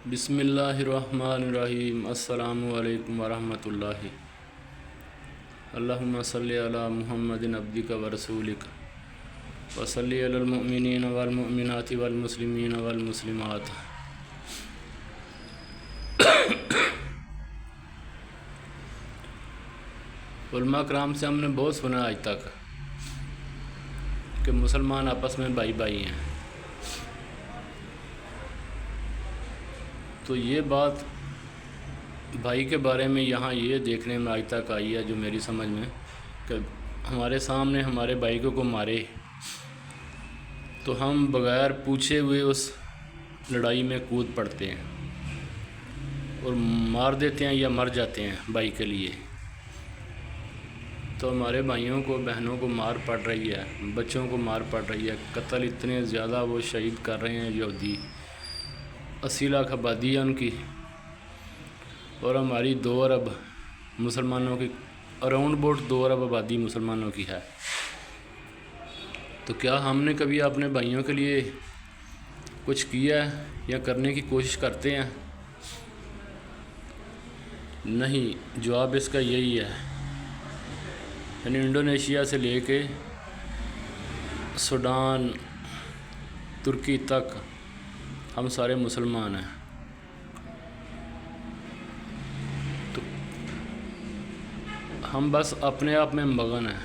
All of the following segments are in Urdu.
بسم اللہ الرحمن الرحیم۔ السلام علیکم ورحمۃ اللہ۔ اللہم صلی علی محمد عبدک ورسولک وصلی علی المؤمنین والمؤمنات والمسلمین والمسلمات۔ علماء کرام سے ہم نے بہت سنا آج تک کہ مسلمان آپس میں بھائی بھائی ہیں، تو یہ بات بھائی کے بارے میں یہاں یہ دیکھنے میں آج تک آئی ہے جو میری سمجھ میں، کہ ہمارے سامنے ہمارے بھائی کو مارے تو ہم بغیر پوچھے ہوئے اس لڑائی میں کود پڑتے ہیں اور مار دیتے ہیں یا مر جاتے ہیں بھائی کے لیے۔ تو ہمارے بھائیوں کو بہنوں کو مار پڑ رہی ہے، بچوں کو مار پڑ رہی ہے، قتل اتنے زیادہ وہ شہید کر رہے ہیں یہودی، 80 لاکھ آبادی ہے ان کی، اور ہماری 2 ارب مسلمانوں کی، اراؤنڈ اباؤٹ 2 ارب آبادی مسلمانوں کی ہے۔ تو کیا ہم نے کبھی اپنے بھائیوں کے لیے کچھ کیا ہے یا کرنے کی کوشش کرتے ہیں؟ نہیں، جواب اس کا یہی ہے، یعنی انڈونیشیا سے لے کے سوڈان، ترکی تک ہم سارے مسلمان ہیں۔ تو ہم بس اپنے آپ میں مگن ہیں۔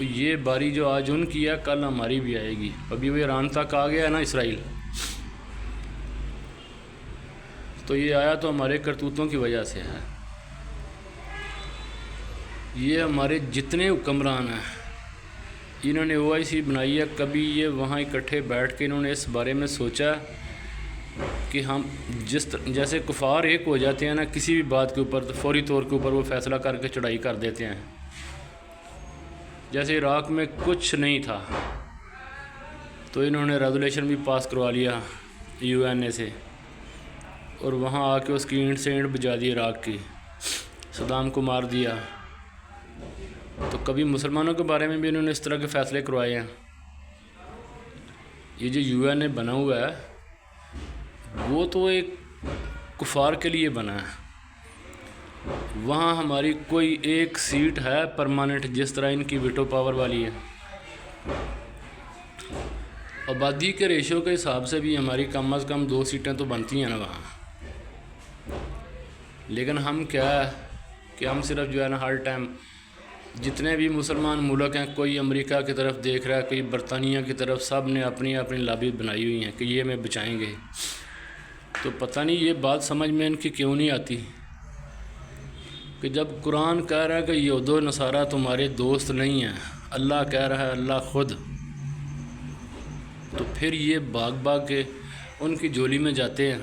یہ باری جو آج ان کی ہے کل ہماری بھی آئے گی۔ ابھی وہ ایران تک آ گیا ہے نا، اسرائیل، تو یہ آیا تو ہمارے کرتوتوں کی وجہ سے ہے۔ یہ ہمارے جتنے حکمران ہیں، انہوں نے OIC بنائی ہے، کبھی یہ وہاں اکٹھے بیٹھ کے انہوں نے اس بارے میں سوچا کہ ہم جیسے کفار ایک ہو جاتے ہیں نا کسی بھی بات کے اوپر، تو فوری طور کے اوپر وہ فیصلہ کر کے چڑھائی کر دیتے ہیں۔ جیسے عراق میں کچھ نہیں تھا تو انہوں نے ریزولیشن بھی پاس کروا لیا UN سے، اور وہاں آ کے اس کی اینٹ سے اینٹ بجا دی عراق کی، صدام کو مار دیا۔ تو کبھی مسلمانوں کے بارے میں بھی انہوں نے اس طرح کے فیصلے کروائے ہیں۔ یہ جو UN بنا ہوا ہے وہ تو ایک کفار کے لیے بنا ہے، وہاں ہماری کوئی ایک سیٹ ہے پرماننٹ، جس طرح ان کی ویٹو پاور والی ہے۔ آبادی کے ریشو کے حساب سے بھی ہماری کم از کم 2 سیٹیں تو بنتی ہیں نا وہاں، لیکن ہم کیا ہے کہ ہم صرف جو ہے نا ہر ٹائم جتنے بھی مسلمان ملک ہیں، کوئی امریکہ کی طرف دیکھ رہا ہے، کوئی برطانیہ کی طرف، سب نے اپنی اپنی لابی بنائی ہوئی ہیں کہ یہ ہمیں بچائیں گے۔ تو پتہ نہیں یہ بات سمجھ میں ان کی کیوں نہیں آتی کہ جب قرآن کہہ رہا ہے کہ یہود و نصارہ تمہارے دوست نہیں ہیں، اللہ کہہ رہا ہے، اللہ خود، تو پھر یہ بھاگ بھاگ کے ان کی جولی میں جاتے ہیں۔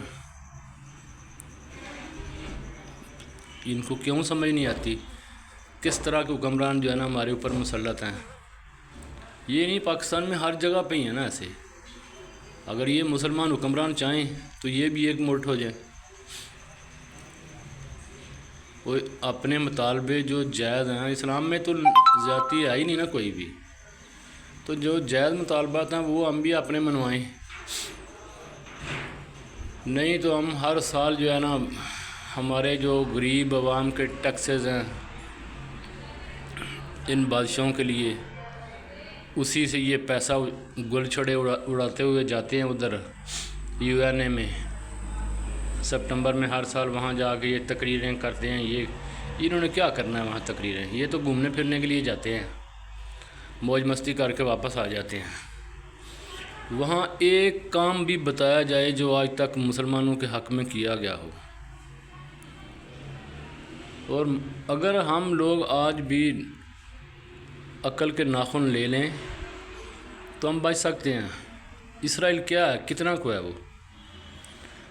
ان کو کیوں سمجھ نہیں آتی کس طرح کے حکمران جو ہے نا ہمارے اوپر مسلط ہیں؟ یہ نہیں، پاکستان میں ہر جگہ پہ ہی ہیں نا ایسے۔ اگر یہ مسلمان حکمران چاہیں تو یہ بھی ایک ملٹ ہو جائے۔ وہ اپنے مطالبے جو جائز ہیں، اسلام میں تو زیادتی ہے ہی نہیں نا کوئی بھی، تو جو جائز مطالبات ہیں وہ ہم بھی اپنے منوائیں، نہیں تو ہم ہر سال جو ہے نا ہمارے جو غریب عوام کے ٹیکسز ہیں ان بادشاہوں کے لیے، اسی سے یہ پیسہ گل چھڑے اڑاتے ہوئے جاتے ہیں ادھر UN میں۔ سپٹمبر میں ہر سال وہاں جا کے یہ تقریریں کرتے ہیں۔ یہ انہوں نے کیا کرنا ہے وہاں تقریریں؟ یہ تو گھومنے پھرنے کے لیے جاتے ہیں، موج مستی کر کے واپس آ جاتے ہیں۔ وہاں ایک کام بھی بتایا جائے جو آج تک مسلمانوں کے حق میں کیا گیا ہو، اور اگر ہم لوگ آج بھی عقل کے ناخن لے لیں تو ہم بچ سکتے ہیں۔ اسرائیل کیا ہے، کتنا کو ہے وہ،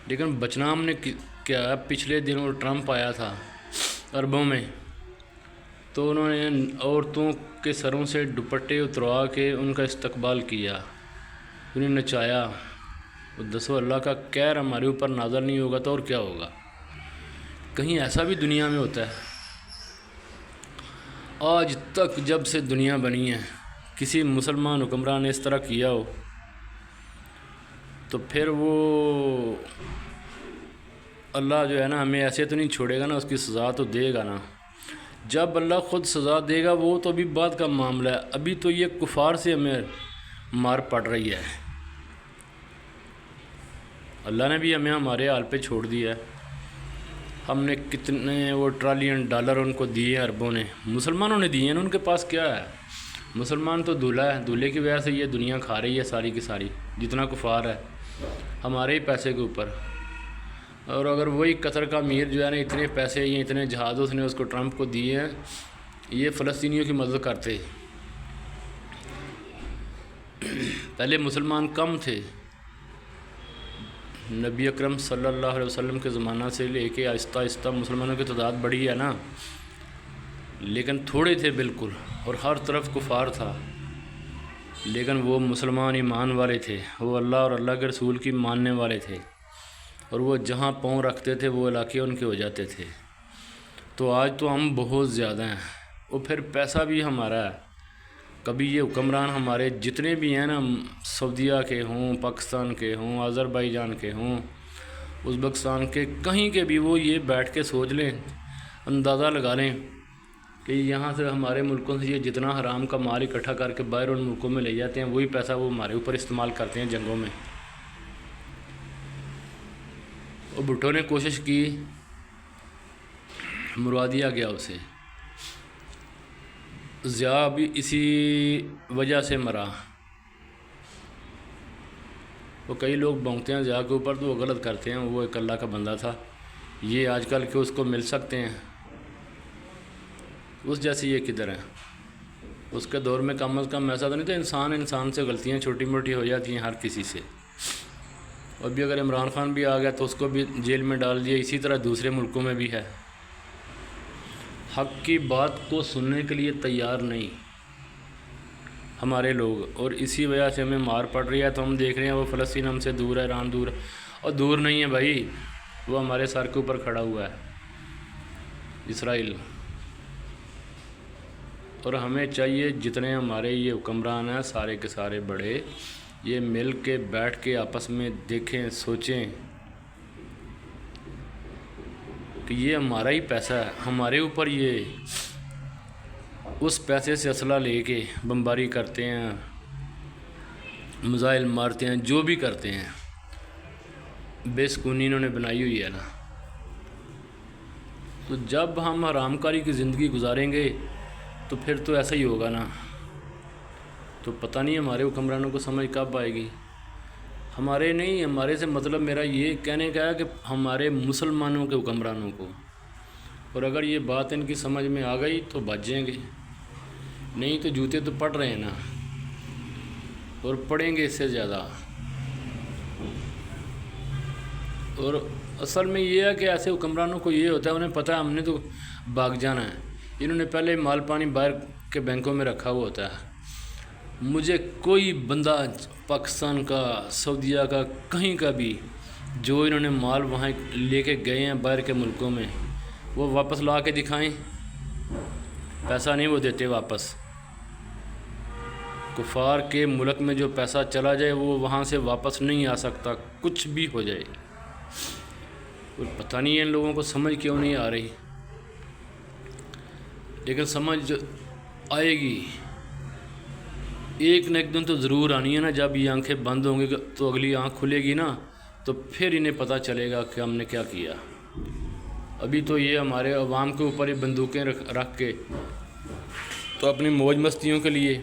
لیکن بچنا ہم نے کیا ہے۔ پچھلے دنوں ٹرمپ آیا تھا عربوں میں، تو انہوں نے عورتوں کے سروں سے دوپٹے اتروا کے ان کا استقبال کیا، انہیں نچایا۔ دسو اللہ کا قہر ہمارے اوپر نازل نہیں ہوگا تو اور کیا ہوگا؟ کہیں ایسا بھی دنیا میں ہوتا ہے؟ آج تک جب سے دنیا بنی ہے کسی مسلمان حکمران نے اس طرح کیا ہو؟ تو پھر وہ اللہ جو ہے نا ہمیں ایسے تو نہیں چھوڑے گا نا، اس کی سزا تو دے گا نا۔ جب اللہ خود سزا دے گا وہ تو ابھی بعد کا معاملہ ہے، ابھی تو یہ کفار سے ہمیں مار پڑ رہی ہے۔ اللہ نے بھی ہمیں ہمارے حال پہ چھوڑ دیا ہے۔ ہم نے کتنے وہ ٹریلین ڈالر ان کو دیے، عربوں نے، مسلمانوں نے دیے ہیں، ان کے پاس کیا ہے؟ مسلمان تو دولہا ہے، دولہے کی وجہ سے یہ دنیا کھا رہی ہے ساری کی ساری، جتنا کفار ہے ہمارے ہی پیسے کے اوپر۔ اور اگر وہی قطر کا امیر جو ہے نا اتنے پیسے یا اتنے جہاز اس نے اس کو ٹرمپ کو دیے ہیں، یہ فلسطینیوں کی مدد کرتے۔ پہلے مسلمان کم تھے، نبی اکرم صلی اللہ علیہ وسلم کے زمانہ سے لے کے آہستہ آہستہ مسلمانوں کی تعداد بڑھی ہے نا، لیکن تھوڑے تھے بالکل، اور ہر طرف کفار تھا، لیکن وہ مسلمان ایمان والے تھے، وہ اللہ اور اللہ کے رسول کی ماننے والے تھے، اور وہ جہاں پاؤں رکھتے تھے وہ علاقے ان کے ہو جاتے تھے۔ تو آج تو ہم بہت زیادہ ہیں، اور پھر پیسہ بھی ہمارا ہے۔ کبھی یہ حکمران ہمارے جتنے بھی ہیں نا، سعودیہ کے ہوں، پاکستان کے ہوں، آذربائیجان کے ہوں، ازبکستان کے، کہیں کے بھی، وہ یہ بیٹھ کے سوچ لیں، اندازہ لگا لیں کہ یہاں سے ہمارے ملکوں سے یہ جتنا حرام کا مال اکٹھا کر کے باہر ان ملکوں میں لے جاتے ہیں، وہی پیسہ وہ ہمارے اوپر استعمال کرتے ہیں جنگوں میں۔ اور بھٹو نے کوشش کی، مروا دیا گیا اسے۔ ضیاء بھی اسی وجہ سے مرا۔ وہ کئی لوگ بونگتے ہیں ضیاء کے اوپر تو وہ غلط کرتے ہیں، وہ ایک اللہ کا بندہ تھا۔ یہ آج کل کے اس کو مل سکتے ہیں، اس جیسے یہ کدھر ہیں؟ اس کے دور میں کم از کم ایسا تو نہیں تھا، انسان سے غلطیاں چھوٹی موٹی ہو جاتی ہیں ہر کسی سے۔ اور بھی اگر عمران خان بھی آ گیا تو اس کو بھی جیل میں ڈال دیا، اسی طرح دوسرے ملکوں میں بھی ہے۔ حق کی بات کو سننے کے لیے تیار نہیں ہمارے لوگ، اور اسی وجہ سے ہمیں مار پڑ رہی ہے۔ تو ہم دیکھ رہے ہیں وہ فلسطین ہم سے دور ہے، ایران دور ہے، اور دور نہیں ہے بھائی، وہ ہمارے سر کے اوپر کھڑا ہوا ہے، اسرائیل۔ اور ہمیں چاہیے جتنے ہمارے یہ حکمران ہیں سارے کے سارے بڑے، یہ مل کے بیٹھ کے آپس میں دیکھیں، سوچیں کہ یہ ہمارا ہی پیسہ ہے، ہمارے اوپر یہ اس پیسے سے اسلحہ لے کے بمباری کرتے ہیں، میزائل مارتے ہیں، جو بھی کرتے ہیں، بے سکونی انہوں نے بنائی ہوئی ہے نا۔ تو جب ہم حرام کاری کی زندگی گزاریں گے تو پھر تو ایسا ہی ہوگا نا۔ تو پتہ نہیں ہمارے حکمرانوں کو سمجھ کب آئے گی۔ ہمارے نہیں، ہمارے سے مطلب میرا یہ کہنے کا ہے کہ ہمارے مسلمانوں کے حکمرانوں کو، اور اگر یہ بات ان کی سمجھ میں آ گئی تو بچ جائیں گے، نہیں تو جوتے تو پڑ رہے ہیں نا، اور پڑیں گے اس سے زیادہ۔ اور اصل میں یہ ہے کہ ایسے حکمرانوں کو یہ ہوتا ہے، انہیں پتہ ہے ہم نے تو بھاگ جانا ہے، انہوں نے پہلے مال پانی باہر کے بینکوں میں رکھا ہوا ہوتا ہے۔ مجھے کوئی بندہ پاکستان کا، سعودیہ کا، کہیں کا بھی، جو انہوں نے مال وہاں لے کے گئے ہیں باہر کے ملکوں میں، وہ واپس لا کے دکھائیں۔ پیسہ نہیں وہ دیتے واپس۔ کفار کے ملک میں جو پیسہ چلا جائے وہ وہاں سے واپس نہیں آ سکتا، کچھ بھی ہو جائے۔ پتہ نہیں ان لوگوں کو سمجھ کیوں نہیں آ رہی، لیکن سمجھ آئے گی، ایک نہ ایک دن تو ضرور آنی ہے نا۔ جب یہ آنکھیں بند ہوں گی تو اگلی آنکھ کھلے گی نا، تو پھر انہیں پتہ چلے گا کہ ہم نے کیا کیا۔ ابھی تو یہ ہمارے عوام کے اوپر ہی بندوقیں رکھ کے تو اپنی موج مستیوں کے لیے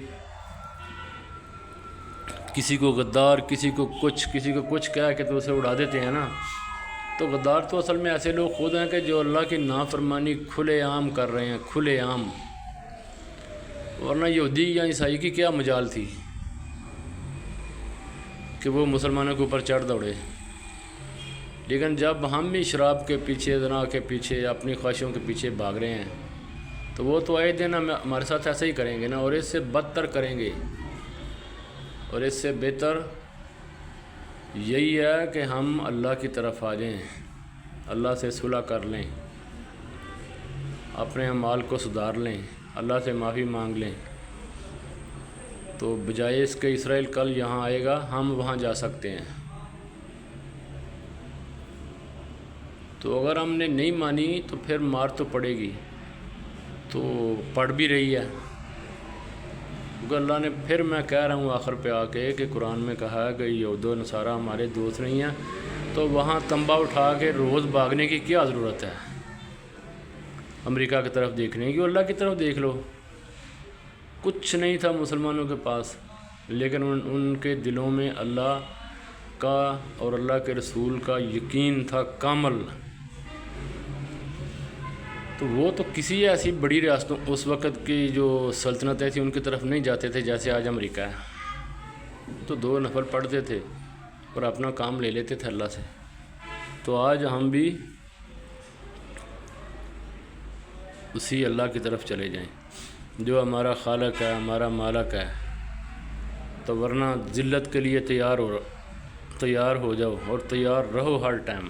کسی کو غدار، کسی کو کچھ کہہ کے تو اسے اڑا دیتے ہیں نا۔ تو غدار تو اصل میں ایسے لوگ خود ہیں کہ جو اللہ کی نافرمانی کھلے عام کر رہے ہیں، کھلے عام۔ ورنہ یہودی یا عیسائی کی کیا مجال تھی کہ وہ مسلمانوں کے اوپر چڑھ دوڑے۔ لیکن جب ہم بھی شراب کے پیچھے، زنا کے پیچھے، اپنی خواہشوں کے پیچھے بھاگ رہے ہیں، تو وہ تو آئے دن ہمارے ساتھ ایسا ہی کریں گے نا، اور اس سے بدتر کریں گے۔ اور اس سے بہتر یہی ہے کہ ہم اللہ کی طرف آ جائیں، اللہ سے صلح کر لیں، اپنے اعمال کو سدھار لیں، اللہ سے معافی مانگ لیں۔ تو بجائے اس کے اسرائیل کل یہاں آئے گا، ہم وہاں جا سکتے ہیں۔ تو اگر ہم نے نہیں مانی تو پھر مار تو پڑے گی، تو پڑ بھی رہی ہے، کیونکہ اللہ نے پھر میں کہہ رہا ہوں آخر پہ آ کے کہ قرآن میں کہا ہے کہ یہود و نصارہ ہمارے دوست نہیں ہیں، تو وہاں تنبا اٹھا کے روز بھاگنے کی کیا ضرورت ہے امریکہ کی طرف دیکھنے کی؟ اللہ کی طرف دیکھ لو، کچھ نہیں تھا مسلمانوں کے پاس، لیکن ان کے دلوں میں اللہ کا اور اللہ کے رسول کا یقین تھا کامل، تو وہ تو کسی ایسی بڑی ریاستوں اس وقت کی جو سلطنتیں تھیں ان کی طرف نہیں جاتے تھے جیسے آج امریکہ ہے، تو 2 نفر پڑھتے تھے اور اپنا کام لے لیتے تھے اللہ سے۔ تو آج ہم بھی اسی اللہ کی طرف چلے جائیں جو ہمارا خالق ہے، ہمارا مالک ہے، تو ورنہ ذلت کے لیے تیار ہو جاؤ اور تیار رہو ہر ٹائم،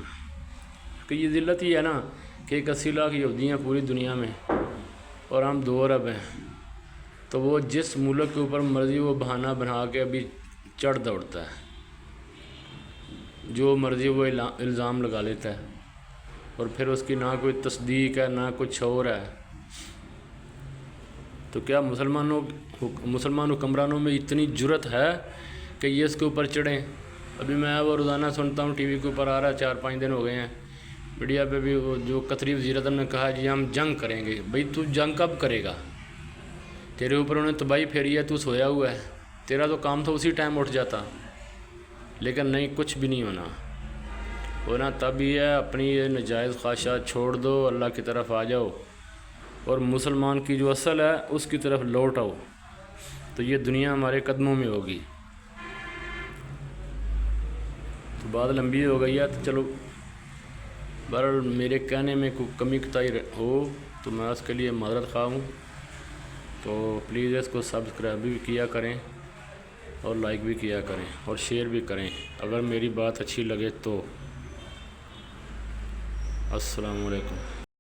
کہ یہ ذلت ہی ہے نا کہ 80 لاکھ یہودی ہیں پوری دنیا میں اور ہم 2 ارب ہیں، تو وہ جس ملک کے اوپر مرضی وہ بہانہ بنا کے ابھی چڑھ دوڑتا ہے، جو مرضی وہ الزام لگا لیتا ہے، اور پھر اس کی نہ کوئی تصدیق ہے نہ کچھ اور ہے۔ تو کیا مسلمان حکمرانوں میں اتنی جرت ہے کہ یہ اس کے اوپر چڑھیں؟ ابھی میں وہ روزانہ سنتا ہوں ٹی وی کے اوپر آ رہا ہے، 4-5 دن ہو گئے ہیں، میڈیا پہ بھی وہ جو قطری وزیر اعظم نے کہا جی ہم جنگ کریں گے۔ بھئی تو جنگ کب کرے گا؟ تیرے اوپر انہوں نے تباہی پھیری ہے، تو سویا ہوا ہے، تیرا تو کام تھا اسی ٹائم اٹھ جاتا، لیکن نہیں، کچھ بھی نہیں ہونا تب ہی ہے۔ اپنی یہ ناجائز خواہشات چھوڑ دو، اللہ کی طرف آ جاؤ اور مسلمان کی جو اصل ہے اس کی طرف لوٹ آؤ، تو یہ دنیا ہمارے قدموں میں ہوگی۔ تو بات لمبی ہو گئی ہے، تو چلو بہرحال میرے کہنے میں کوئی کمی کوتاہی ہو تو میں اس کے لیے معذرت خواہ ہوں، تو پلیز اس کو سبسکرائب بھی کیا کریں اور لائک بھی کیا کریں اور شیئر بھی کریں اگر میری بات اچھی لگے تو۔ السلام علیکم۔